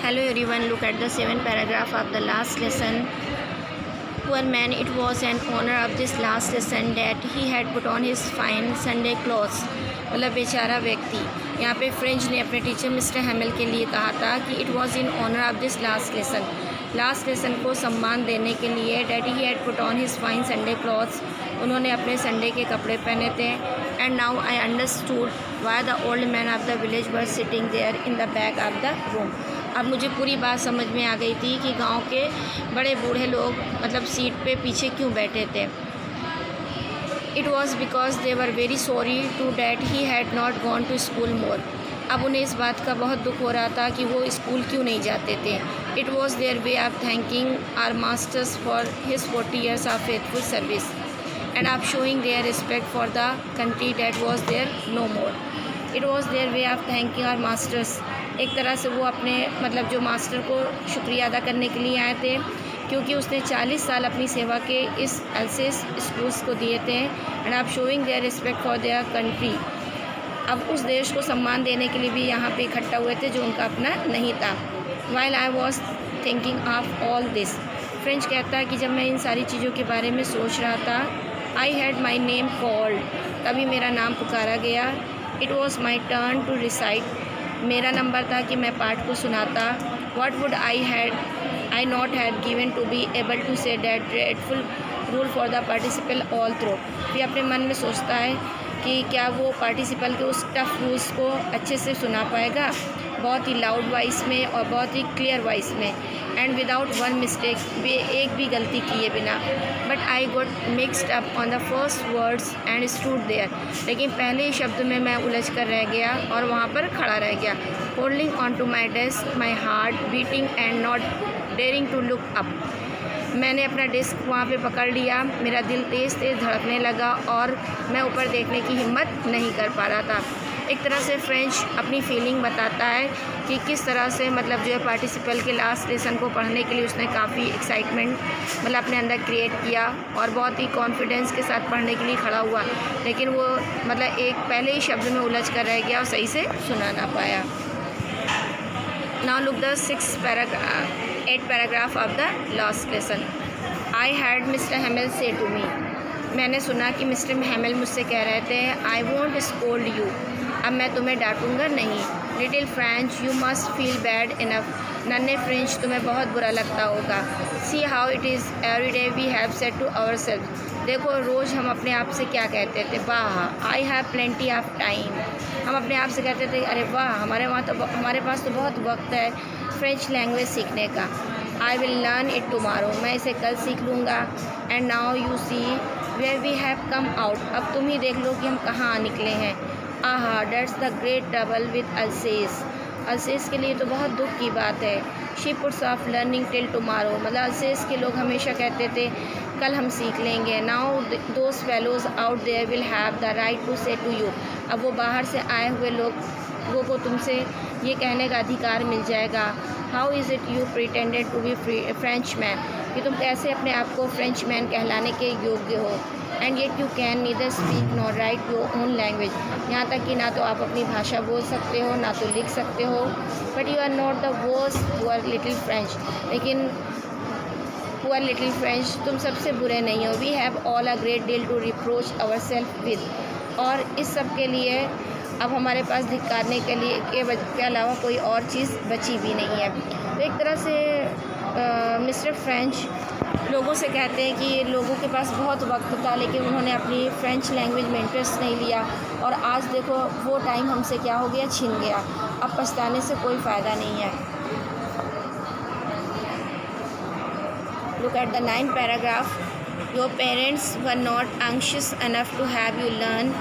Hello everyone, look at the 7th paragraph of the last lesson. Poor man, it was an honor of this last lesson that he had put on his fine Sunday clothes. मतलब बेचारा व्यक्ति, यहाँ पे French ने अपने teacher mister हैमल के लिए कहा था कि it was in honour of this last lesson को सम्मान देने के लिए that he had put on his fine Sunday clothes, उन्होंने अपने संडे के कपड़े पहने थे. And now I understood why the old man of the village were sitting there in the back of the room. अब मुझे पूरी बात समझ में आ गई थी कि गांव के बड़े बूढ़े लोग मतलब सीट पे पीछे क्यों बैठे थे. It was because they were very sorry to that he had not gone to school more. अब उन्हें इस बात का बहुत दुख हो रहा था कि वो स्कूल क्यों नहीं जाते थे. It was their way of thanking our masters for his 40 years of faithful service and of showing their respect for the country that was there no more. It was their way of thanking our masters, एक तरह से वो अपने मतलब जो master को शुक्रिया अदा करने के लिए आए थे क्योंकि उसने 40 साल अपनी सेवा के इस अल्सेस स्कूल्स को दिए थे. एंड आप showing their respect for their country, अब उस देश को सम्मान देने के लिए भी यहाँ पे इकट्ठा हुए थे जो उनका अपना नहीं था. While I was thinking of all this, French कहता है कि जब मैं इन सारी चीज़ों के बारे में सोच रहा था, I had my name called, तभी मेरा नाम पुकारा गया. It was my turn to recite, मेरा नंबर था कि मैं पाठ को सुनाता. What would I not had given to be able to say that dreadful rule for the participle all through. फिर अपने मन में सोचता है कि क्या वो पार्टिसिपल के उस टफ रूल्स को अच्छे से सुना पाएगा, बहुत ही लाउड वॉइस में और बहुत ही क्लियर वॉइस में, एंड विदाउट वन मिस्टेक, एक भी गलती किए बिना. But I got mixed up on the first words and stood there, लेकिन पहले ही शब्द में मैं उलझ कर रह गया और वहाँ पर खड़ा रह गया. Holding on to my desk, my heart beating and not daring to look up. मैंने अपना डेस्क वहाँ पे पकड़ लिया, मेरा दिल तेज़ तेज़ धड़कने लगा और मैं ऊपर देखने की हिम्मत नहीं कर पा रहा था. एक तरह से फ्रेंच अपनी फीलिंग बताता है कि किस तरह से मतलब जो है पार्टिसिपल के लास्ट लेसन को पढ़ने के लिए उसने काफ़ी एक्साइटमेंट मतलब अपने अंदर क्रिएट किया और बहुत ही कॉन्फिडेंस के साथ पढ़ने के लिए खड़ा हुआ, लेकिन वो मतलब एक पहले ही शब्द में उलझ कर रह गया और सही से सुना ना पाया. Now look the 8th paragraph of the last lesson. I had mister हैमल से टू मी, मैंने सुना कि मिस्टर हैमल मुझसे कह रहे थे, आई वॉन्ट स्कोल्ड यू, अब मैं तुम्हें डांटूंगा नहीं. Little French you must feel bad enough, नन्हे फ्रेंच तुम्हें बहुत बुरा लगता होगा. See how it is every day we have said to our self, देखो रोज़ हम अपने आप से क्या कहते थे, वाह I have plenty of time, हम अपने आप से कहते थे अरे वाह हमारे पास तो बहुत वक्त है फ्रेंच लैंग्वेज सीखने का. I will learn it tomorrow, मैं इसे कल सीख लूँगा. And now you see where we have come out, अब तुम ही देख लो कि हम कहाँ निकले हैं. आहा that's the great trouble with अल्सेस, अल्सेस के लिए तो बहुत दुख की बात है. She puts of learning till tomorrow, मतलब अल्सेस के लोग हमेशा कहते थे कल हम सीख लेंगे. Now those fellows out there will have the right to say to you, अब वो बाहर से आए हुए लोगों को तुमसे ये कहने का अधिकार मिल जाएगा. How is it you pretended to be Frenchman, कि तुम कैसे अपने आप को फ्रेंच मैन कहलाने के योग्य हो. And yet you can neither speak nor right your own language, यहाँ तक कि ना तो आप अपनी भाषा बोल सकते हो ना तो लिख सकते हो. But you are not the worst poor little French, लेकिन पुअर लिटिल फ्रेंच तुम सबसे बुरे नहीं हो. We have all a great deal to reproach our self with, और इस सब के लिए अब हमारे पास धिक्कारने के लिए के अलावा कोई और चीज़ बची भी नहीं है. तो एक तरह से मिस्टर फ्रेंच लोगों से कहते हैं कि लोगों के पास बहुत वक्त था लेकिन उन्होंने अपनी फ्रेंच लैंग्वेज में इंटरेस्ट नहीं लिया, और आज देखो वो टाइम हमसे क्या हो गया, छिन गया. अब पछताने से कोई फ़ायदा नहीं है. Look at the 9th paragraph. Your parents were not anxious enough to have you learn.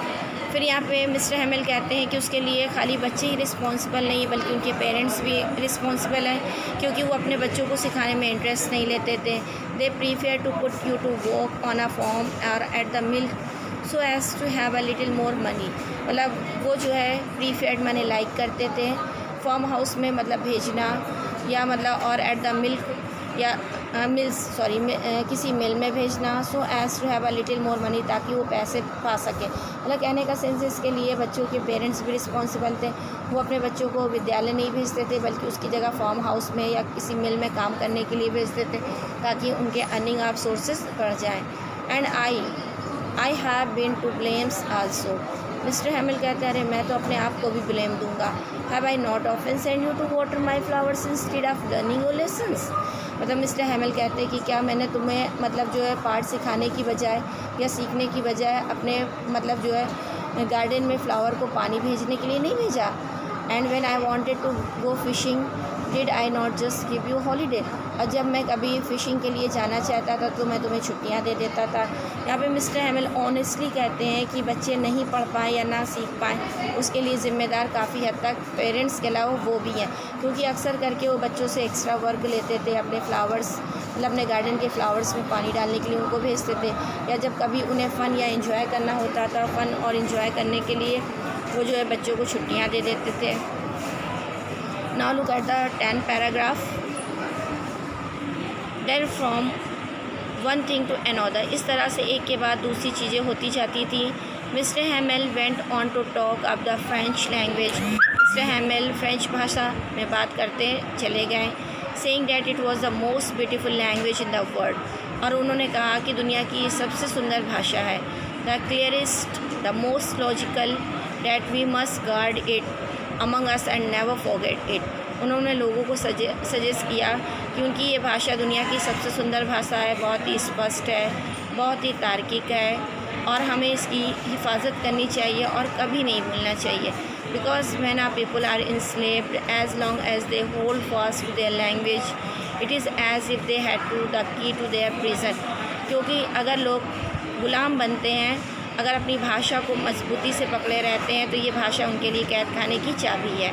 फिर यहाँ पे मिस्टर हैमल कहते हैं कि उसके लिए खाली बच्चे ही रिस्पॉन्सिबल नहीं है बल्कि उनके पेरेंट्स भी रिस्पॉन्सिबल हैं, क्योंकि वो अपने बच्चों को सिखाने में इंटरेस्ट नहीं लेते थे. They prefer to put you to work on a form or at the milk so as to have a little more money, मतलब वो जो है प्रीफेयर्ड माने लाइक करते थे, फार्म हाउस में मतलब भेजना या मतलब और एट द मिल्क या किसी मिल में भेजना, so as to have a little more money, ताकि वो पैसे पा सकें। मतलब कहने का सेंस इसके लिए बच्चों के पेरेंट्स भी रिस्पॉन्सिबल थे। वो अपने बच्चों को विद्यालय नहीं भेजते थे, बल्कि उसकी जगह फार्म हाउस में या किसी मिल में काम करने के लिए भेजते थे, ताकि उनके अर्निंग ऑफ सोर्सेज बढ़ जाएँ। And I have been to blames also. Mister Hamel कहते हैं, अरे मैं तो अपने आप को भी ब्लेम दूंगा। Have I not often send you to water my flowers instead of learning your lessons. मतलब मिस्टर हैमिल कहते हैं कि क्या मैंने तुम्हें मतलब जो है पाठ सिखाने की बजाय या सीखने की बजाय अपने मतलब जो है गार्डन में फ्लावर को पानी भेजने के लिए नहीं भेजा। And when I wanted to go fishing did I not just give you holiday. और जब मैं कभी फ़िशिंग के लिए जाना चाहता था तो मैं तुम्हें छुट्टियां दे देता था। यहाँ पे मिस्टर हैमिल ऑनेस्टली कहते हैं कि बच्चे नहीं पढ़ पाएँ या ना सीख पाएँ, उसके लिए ज़िम्मेदार काफ़ी हद तक पेरेंट्स के अलावा वो भी हैं, क्योंकि अक्सर करके वो बच्चों से एक्स्ट्रा वर्क लेते थे। अपने फ्लावर्स मतलब अपने गार्डन के फ्लावर्स में पानी डालने के लिए उनको भेजते थे, या जब कभी उन्हें फ़न या इंजॉय करना होता था, फ़न और इंजॉय करने के लिए वो जो है बच्चों को छुट्टियाँ दे देते थे। Now look at the 10th paragraph. Then from one thing to another, इस तरह से एक के बाद दूसरी चीज़ें होती जाती थी। Mister Hamel went on to talk of the French language. Mister Hamel French भाषा में बात करते चले गए, saying that it was the most beautiful language in the world. और उन्होंने कहा कि दुनिया की सबसे सुंदर भाषा है। The clearest, the most logical, that we must guard it among us and never forget it. उन्होंने लोगों को सजेस्ट किया कि उनकी ये भाषा दुनिया की सबसे सुंदर भाषा है, बहुत ही स्पष्ट है, बहुत ही तार्किक है, और हमें इसकी हिफाजत करनी चाहिए और कभी नहीं भूलना चाहिए। Because when our people are enslaved, as long as they hold fast to their language, it is as if they had to the key to their prison. क्योंकि अगर लोग गुलाम बनते हैं, अगर अपनी भाषा को मजबूती से पकड़े रहते हैं, तो ये भाषा उनके लिए कैद खाने की चाबी है।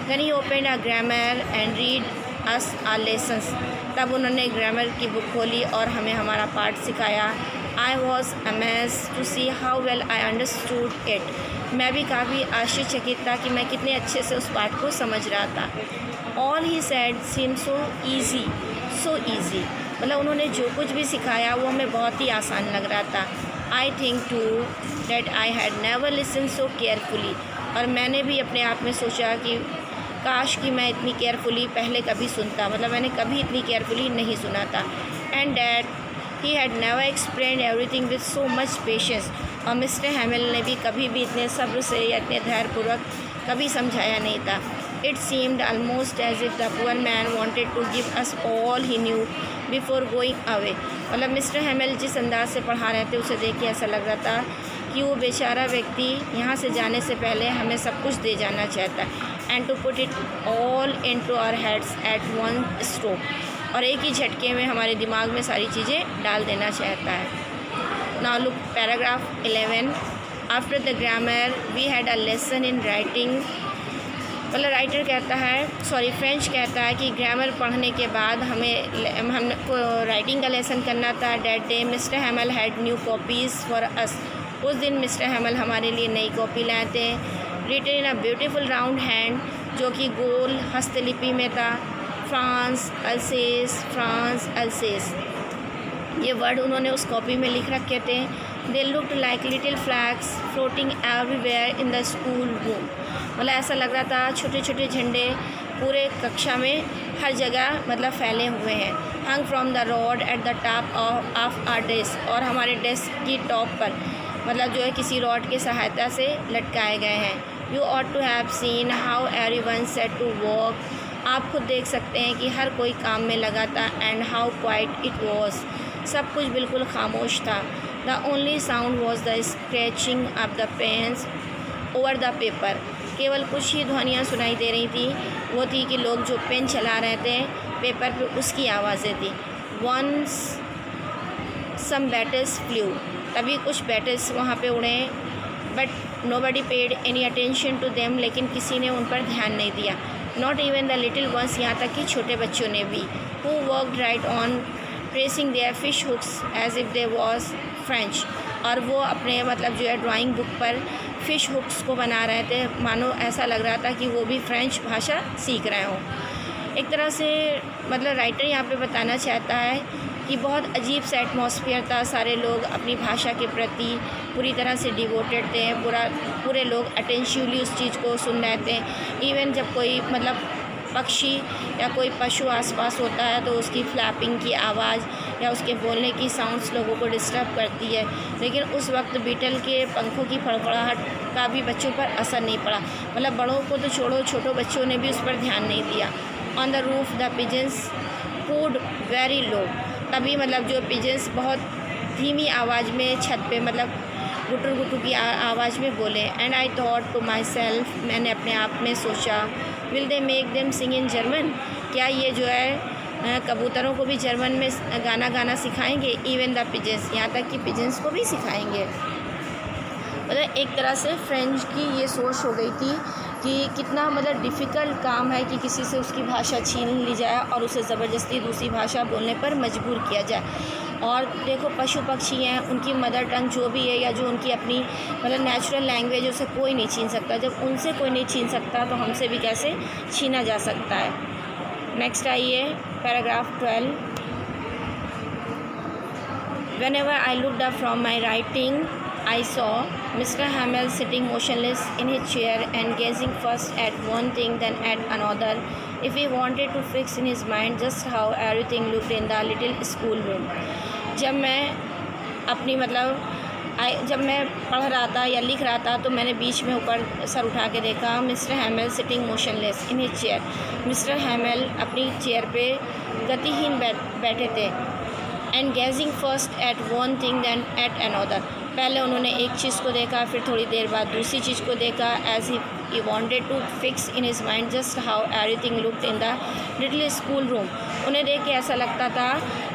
Then he opened a grammar and read us our lessons. तब उन्होंने ग्रामर की बुक खोली और हमें हमारा पाठ सिखाया। I was amazed to see how well I understood it. मैं भी काफ़ी आश्चर्यचकित था कि मैं कितने अच्छे से उस पाठ को समझ रहा था। All he said seemed so easy, so easy. मतलब उन्होंने जो कुछ भी सिखाया वो हमें बहुत ही आसान लग रहा था। I think too that I had never listened so carefully. और मैंने भी अपने आप में सोचा कि काश कि मैं इतनी केयरफुली पहले कभी सुनता, मतलब मैंने कभी इतनी केयरफुली नहीं सुना था। And that he had never explain everything with so much patience. और मिस्टर हैमिल ने भी कभी भी इतने सब्र से या इतने धैर्यपूर्वक कभी समझाया नहीं था। It seemed almost as if the poor man wanted to give us all he knew before going away. मतलब मिस्टर हैमिल जिस अंदाज से पढ़ा रहे थे उसे देख के ऐसा लग रहा था कि वो बेचारा व्यक्ति यहाँ से जाने से पहले हमें सब कुछ दे जाना चाहता है। And to put it all into our heads at one stroke, और एक ही झटके में हमारे दिमाग में सारी चीज़ें डाल देना चाहता है। Now look paragraph 11। After the grammar we had a lesson in writing. मतलब राइटर कहता है, फ्रेंच कहता है कि ग्रामर पढ़ने के बाद हमको राइटिंग का लेसन करना था। That day mister हैमिल had new copies for us. उस दिन मिस्टर हैमिल हमारे लिए नई कॉपी लाए थे। Written in a beautiful round hand, जो कि गोल हस्तलिपि में था। फ्रांस अल्सेस, ये वर्ड उन्होंने उस कॉपी में लिख रखे थे। They looked like little flags floating everywhere in the school room. मतलब ऐसा लग रहा था छोटे छोटे झंडे पूरे कक्षा में हर जगह मतलब फैले हुए हैं। Hung from the rod at the top of our desk, और हमारे डेस्क की टॉप पर मतलब जो है किसी रॉड की सहायता से लटकाए गए हैं। You ought to have seen how everyone set to work. आप खुद देख सकते हैं कि हर कोई काम में लगा था। And how quiet it was, सब कुछ बिल्कुल खामोश था। The only sound was the scratching of the pens over the paper. केवल कुछ ही ध्वनियाँ सुनाई दे रही थी, वो थी कि लोग जो पेन चला रहे थे पेपर पे, उसकी आवाज़ें थी। वंस सम बैटल्स फ्लू, तभी कुछ बैटल्स वहाँ पे उड़े। But nobody paid any attention to them, लेकिन किसी ने उन पर ध्यान नहीं दिया। Not even the little ones, यहाँ तक कि छोटे बच्चों ने भी। Who worked right on tracing their fish hooks as if they was French, और वो अपने मतलब जो है ड्राइंग बुक पर फ़िश हुक्स को बना रहे थे, मानो ऐसा लग रहा था कि वो भी फ्रेंच भाषा सीख रहे हों। एक तरह से मतलब राइटर यहाँ पे बताना चाहता है कि बहुत अजीब सा एटमॉस्फेयर था, सारे लोग अपनी भाषा के प्रति पूरी तरह से डिवोटेड थे, पूरे लोग अटेंशिवली उस चीज़ को सुन रहे थे। इवन जब कोई मतलब पक्षी या कोई पशु आसपास होता है तो उसकी फ्लैपिंग की आवाज़ या उसके बोलने की साउंड्स लोगों को डिस्टर्ब करती है, लेकिन उस वक्त बीटल के पंखों की फड़फड़ाहट का भी बच्चों पर असर नहीं पड़ा। मतलब बड़ों को तो छोड़ो, छोटो बच्चों ने भी उस पर ध्यान नहीं दिया। On the roof the pigeons cooed very low. तभी मतलब जो पिजन्स बहुत धीमी आवाज़ में छत पे मतलब गुटुर गुटुर की आवाज़ में बोले। And I thought to my self, मैंने अपने आप में सोचा, will they make them sing in German, क्या ये जो है कबूतरों को भी जर्मन में गाना गाना सिखाएंगे। इवन द पिजन्स, यहाँ तक कि पिजन्स को भी सिखाएंगे। मतलब एक तरह से फ्रेंच की ये सोच हो गई थी कि कितना मतलब डिफ़िकल्ट काम है कि किसी से उसकी भाषा छीन ली जाए और उसे ज़बरदस्ती दूसरी भाषा बोलने पर मजबूर किया जाए। और देखो पशु पक्षी हैं, उनकी मदर टंग जो भी है या जो उनकी अपनी मतलब नेचुरल लैंग्वेज, उसे कोई नहीं छीन सकता। जब उनसे कोई नहीं छीन सकता तो हमसे भी कैसे छीना जा सकता है। नेक्स्ट आइए paragraph 12। Whenever I looked up from my writing, I saw Mr. Hamel sitting motionless in his chair and gazing first at one thing then at another, if he wanted to fix in his mind just how everything looked in the little school room. जब मैं अपनी जब मैं पढ़ रहा था या लिख रहा था तो मैंने बीच में ऊपर सर उठा के देखा। Mister Hamel sitting motionless in his chair. Mister Hamel अपनी चेयर पे गतिहीन बैठे थे। And gazing first at one thing than at another, पहले उन्होंने एक चीज़ को देखा, फिर थोड़ी देर बाद दूसरी चीज़ को देखा। As he wanted to fix in his mind just how everything looked in the little schoolroom. उन्हें देख के ऐसा लगता था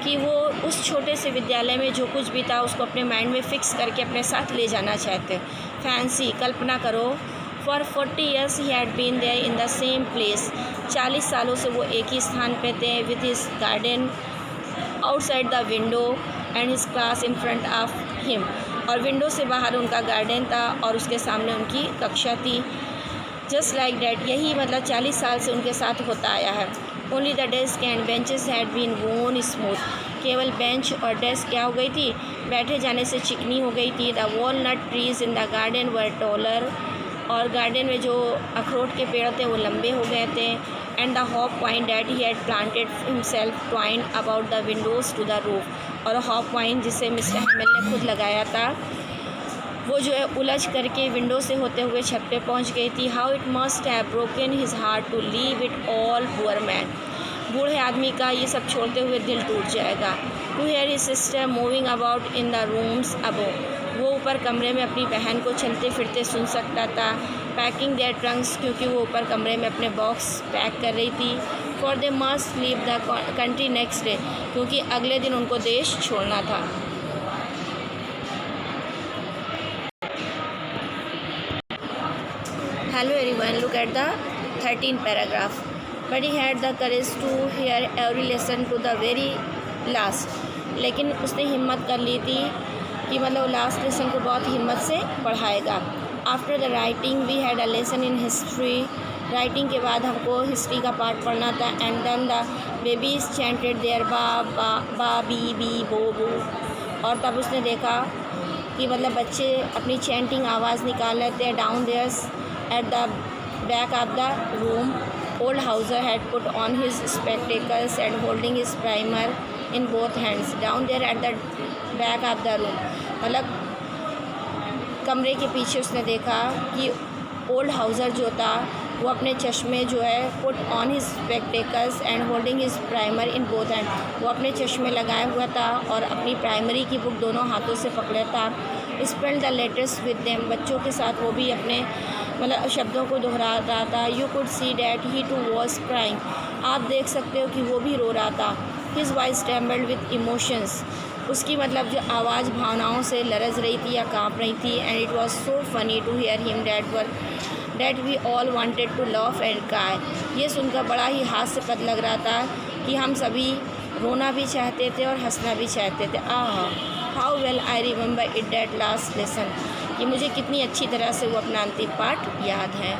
कि वो उस छोटे से विद्यालय में जो कुछ भी था उसको अपने माइंड में फ़िक्स करके अपने साथ ले जाना चाहते। फैंसी, कल्पना करो, for 40 years he had been there in the same place. 40 सालों से वो एक ही स्थान पे थे, with his garden outside the window and his class in front of him. और विंडो से बाहर उनका गार्डन था और उसके सामने उनकी कक्षा थी। जस्ट लाइक डैट, यही मतलब 40 साल से उनके साथ होता आया है। Only the desk and benches had been worn smooth. केवल बेंच और डेस्क क्या हो गई थी, बैठे जाने से चिकनी हो गई थी। The walnut trees in the garden were taller, और गार्डन में जो अखरोट के पेड़ थे वो लंबे हो गए थे। And the hop wine that he had planted himself twined about the Windows to the roof. और हॉप वाइन जिसे मिस्टर हैमेल ने खुद लगाया था वो जो है उलझ करके विंडो से होते हुए छत पे पहुंच गई थी। How it must have broken his heart to leave it all, poor man. बूढ़े आदमी का ये सब छोड़ते हुए दिल टूट जाएगा। To hear his sister moving about in the rooms above, वो ऊपर कमरे में अपनी बहन को चलते फिरते सुन सकता था। पैकिंग देयर ट्रंक्स, क्योंकि वो ऊपर कमरे में अपने बॉक्स पैक कर रही थी। For they must leave the country next day, क्योंकि अगले दिन उनको देश छोड़ना था। Hello everyone, look at the 13th paragraph. But he had the courage to hear every lesson to the very last. लेकिन उसने हिम्मत कर ली थी कि मतलब लास्ट लेसन को बहुत हिम्मत से पढ़ाएगा। After the writing we had a lesson in history. Writing के बाद हमको हिस्ट्री का पार्ट पढ़ना था। And then the babies chanted their ba ba बा बी बी बो बो। और तब उसने देखा कि मतलब बच्चे अपनी चैंटिंग आवाज़ निकाल लेते हैं। Down there's at the back of the room, old Hauser had put on his spectacles and holding his primer in both hands. Down there at the back of the room, मतलब कमरे के पीछे उसने देखा कि ओल्ड हाउसर जो था वो अपने चश्मे जो है put on his spectacles and holding his primer in both hand, वो अपने चश्मे लगाए हुआ था और अपनी प्राइमरी की बुक दोनों हाथों से पकड़े था। Spell the letters with them, बच्चों के साथ वो भी अपने मतलब शब्दों को दोहरा रहा था। You could see that he too was crying, आप देख सकते हो कि वो भी रो रहा था। His voice trembled with emotions, उसकी मतलब जो आवाज़ भावनाओं से लरज रही थी या काँप रही थी। And it was so funny to hear him that we all wanted to love and cry, ये सुनकर बड़ा ही हास्यपद लग रहा था कि हम सभी रोना भी चाहते थे और हंसना भी चाहते थे। How well I remember it that last lesson, कि मुझे कितनी अच्छी तरह से वो अपना अंतिम पाठ याद है।